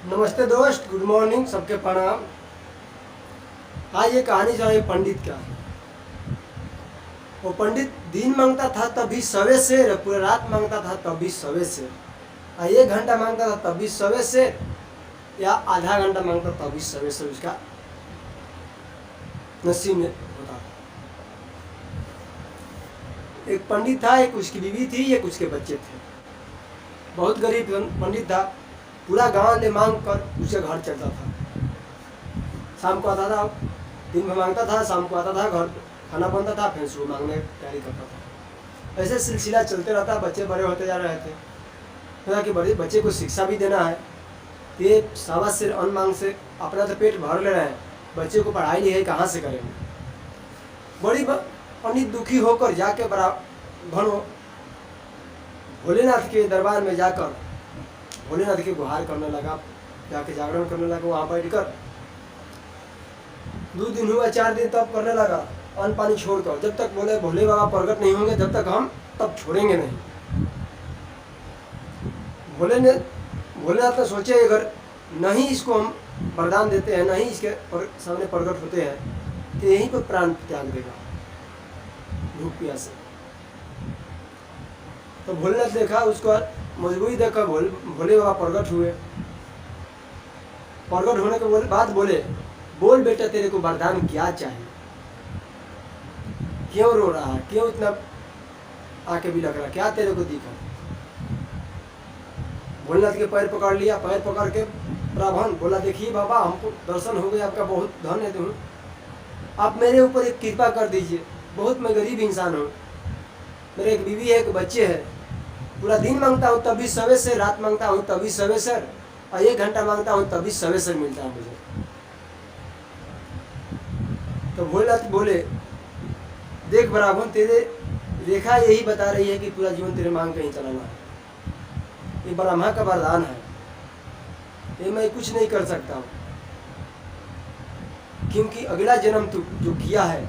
नमस्ते दोस्त, good morning, सबके प्रणाम। आज ये कहानी जो है पंडित का है। वो पंडित दिन मांगता था तभी सवे शेर, पूरे रात मांगता था तभी सवे शेर, 1 घंटा मांगता था तभी सवे शेर, या आधा घंटा मांगता तभी सवे शेर उसका नसीब में होता था। एक पंडित था, एक उसकी बीवी थी, एक उसके बच्चे थे। बहुत गरीब पंडित था। पूरा गांव ले मांग कर उसके घर चलता था। शाम को आता था, दिन भर मांगता था, शाम को आता था, घर खाना बनता था, फिर सुबह मांगने की तैयारी करता था। ऐसे सिलसिला चलते रहता। बच्चे बड़े होते जा रहे थे। सोचा कि बड़े बच्चे को शिक्षा भी देना है। ये सावा से अन्न मांग से अपना तो पेट भर ले रहे हैं, बच्चे को पढ़ाई लिखाई कहाँ से करेंगे। बड़ी पंडित दुखी होकर जाके भोलेनाथ के दरबार में जाकर भोलेनाथ की गुहार करने लगा, जाके जागरण करने लगा। वहाँ बैठ कर 2 दिन हुआ, 4 दिन तब करने लगा, अन्न पानी छोड़कर। जब तक बोले भोले बाबा प्रकट नहीं होंगे जब तक हम तब छोड़ेंगे नहीं। भोलेनाथ ने सोचे अगर नहीं इसको हम वरदान देते हैं, नहीं इसके सामने प्रकट होते हैं तो यहीं पर प्राण त्याग देगा भूख प्यास से। तो भोलेनाथ देखा, उसको मजबूरी देखकर भोले बाबा प्रकट हुए। प्रकट होने के बाद बोले, बोल बेटा तेरे को वरदान क्या चाहिए, क्यों रो रहा है, क्यों इतना आके भी लग रहा, क्या तेरे को दिखा। भोलेनाथ के पैर पकड़ लिया। पैर पकड़ के ब्राह्मण बोला, देखिए बाबा, हमको दर्शन हो गया, आपका बहुत धन्य हूँ, आप मेरे ऊपर एक कृपा कर दीजिए। बहुत मैं गरीब इंसान हूँ, मेरे एक बीवी है, एक बच्चे है। पूरा दिन मांगता हूँ तभी सवे से, रात मांगता हूँ तभी सवे से, और 1 घंटा मांगता हूँ तभी सवे से मिलता है मुझे। तो भोलेनाथ बोले, देख ब्राह्मण, तेरे रेखा यही बता रही है कि पूरा जीवन तेरे मांग कहीं चलाना है। ये ब्रह्मा का वरदान है, ये मैं कुछ नहीं कर सकता हूँ, क्योंकि अगला जन्म तू जो किया है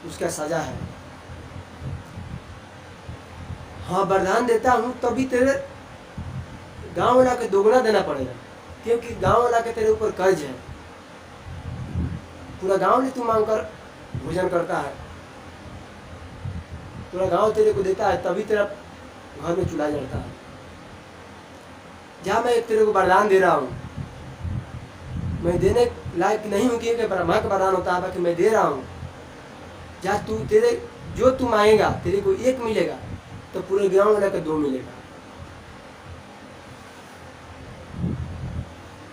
उसका सजा है। हाँ, वरदान देता हूँ तभी तेरे गांव वाला के दोगुना देना पड़ेगा, क्योंकि गांव वाला के तेरे ऊपर कर्ज है। पूरा गांव ने तू मांग कर भोजन करता है, पूरा गांव तेरे को देता है, तभी तेरा घर में चूल्हा जलता है। जहाँ मैं तेरे को वरदान दे रहा हूँ, मैं देने लायक नहीं हूँ, क्योंकि ब्रह्मा का वरदान होता है, बाकी मैं दे रहा हूँ। जहाँ तू तेरे जो तू मांगेगा तेरे को 1 मिलेगा, तो पूरे गांव वाला का 2 मिलेगा।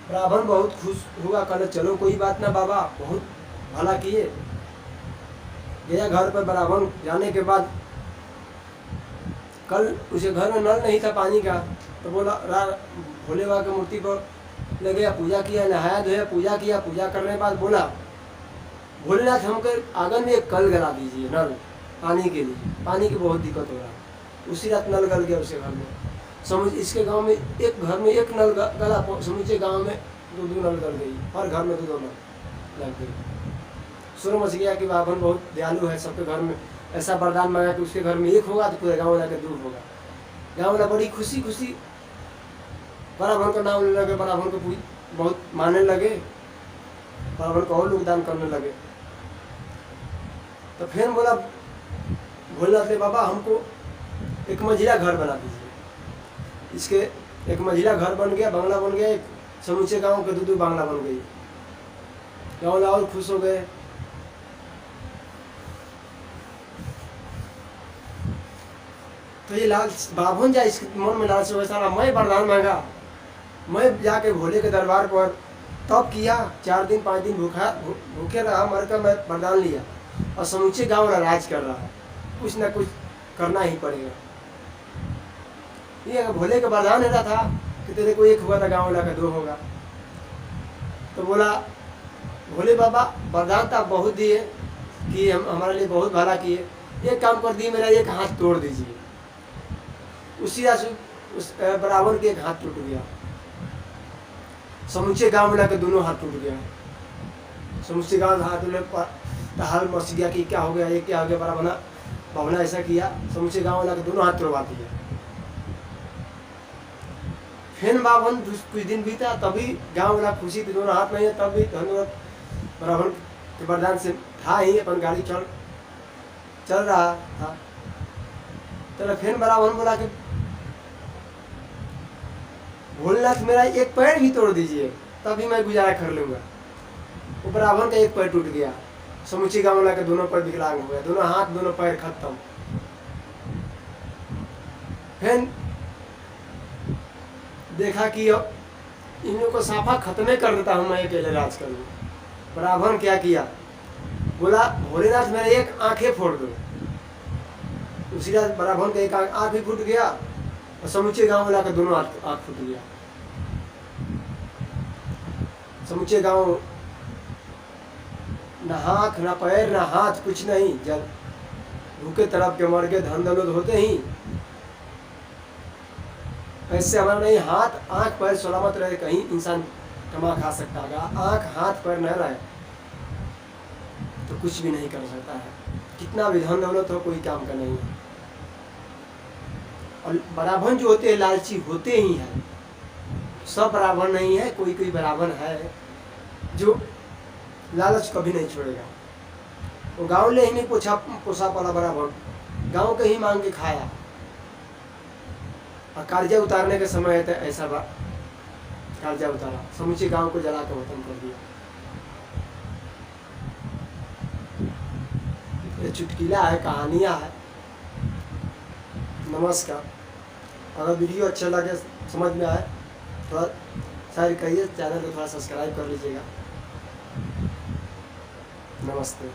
ब्राह्मण बहुत खुश हुआ, कहले चलो कोई बात ना बाबा, बहुत भला किए। गया घर पर। ब्राह्मण जाने के बाद कल उसे घर में नल नहीं था पानी का, तो बोला भोले बाबा की मूर्ति पर ले गया, पूजा किया, नहाया धोया, पूजा किया। पूजा करने के बाद बोला, भोलेनाथ हमको आंगन में एक कल गला दीजिए, नल पानी के लिए, पानी की बहुत दिक्कत हो रहा है। उसी रात नल गल गया उसके घर में। समझ, इसके गांव में एक घर में 1 नल गला, समूचे गांव में 2 नल गल गई, हर घर में 2 नल लग गई। सुर मच गया कि ब्राह्मण बहुत दयालु है, सबके घर में ऐसा वरदान मांगा कि उसके घर में 1 होगा तो पूरे गाँव वाला के 2 होगा। गाँव वाला बड़ी खुशी खुशी ब्राह्मण का नाम लेने लगे, ब्राह्मण को बहुत मानने लगे, ब्राह्मण को और लोग दान करने लगे। तो फिर बोला भोलेनाथ, बाबा हमको 1 मंजिला घर बना दीजिए। इसके 1 मंजिला घर बन गया, बंगला बन गया, समूचे गांव के 2 बंगला बन गई। गाँव वाले और खुश हो गए। तो ये लालच ब्राह्मण जा इसके मन में लालच हो, सारा मैं वरदान मांगा, मैं जाके भोले के दरबार पर तब किया, 4 दिन 5 दिन भूखे रहा, मर कर मैं वरदान लिया, और समूचे गांव वाला राज कर रहा है, कुछ ना कुछ करना ही पड़ेगा। ये भोले का वरदान रहता था कि तेरे को 1 हुआ था, गांव वाला का 2 होगा। तो बोला, भोले बाबा वरदान तो आप बहुत दिए कि हम हमारे लिए बहुत भला किए, एक काम कर दिए, मेरा 1 हाथ तोड़ दीजिए। उसी रात उस ब्राह्मण के 1 हाथ टूट गया, समूचे गांव वाला के दोनों हाथ टूट गया। समूचे गांव हाथ हाल मच गया कि क्या हो गया, ये क्या हो गया। ब्राह्मण ऐसा किया, समूचे गांव वाला के दोनों हाथ तोड़वा दिया। फिर बावन कुछ दिन बीता, तभी गांव वाला खुशी थी, दोनों हाथ नहीं है, तब भी धन्यवाद ब्राह्मण के वरदान से था ही, अपन गाड़ी चल रहा था। तो फिर ब्राह्मण बोला कि भोलेनाथ मेरा एक पैर भी तोड़ दीजिए तभी मैं गुजारा कर लूंगा। वो ब्राह्मण का एक पैर टूट गया, समूची गांव वाला के दोनों पैर विकलांग हो गए, दोनों हाथ दोनों पैर खत्म। फिर देखा कि अब इन लोगों को साफा खत्म कर देता हूँ, मैं अकेले राज करूँ। ब्राह्मण क्या किया, बोला भोलेनाथ मेरे एक आंखें फोड़ दो। उसी रात ब्राह्मण का एक आंख भी फूट गया और समूचे गांव वाला का दोनों आंख फूट गया। समूचे गांव न आंख न पैर न हाथ कुछ नहीं, जब भूखे तरफ के मर गए, धन दौलत होते ही ऐसे हमारा नहीं, हाथ आंख पैर सलामत रहे, कहीं इंसान कमा खा सकता है। आंख हाथ पैर न रहे तो कुछ भी नहीं कर सकता है, कितना भी धन दौलत हो कोई काम का नहीं है। और ब्राह्मण जो होते हैं लालची होते ही हैं, सब ब्राह्मण नहीं है, कोई कोई ब्राह्मण है जो लालच कभी नहीं छोड़ेगा। वो गाँव ले ही नहीं पोसा पाला ब्राह्मण, गाँव के ही मांग के खाया, और कर्जा उतारने के समय है तो ऐसा कर्जा उतारा, समूचे गांव को जला कर खत्म कर दिया। ये चुटकिला है, कहानियाँ है। नमस्कार। अगर वीडियो अच्छा लगे, समझ में आए, थोड़ा शेयर करिए, चैनल को थोड़ा सब्सक्राइब कर लीजिएगा। नमस्ते।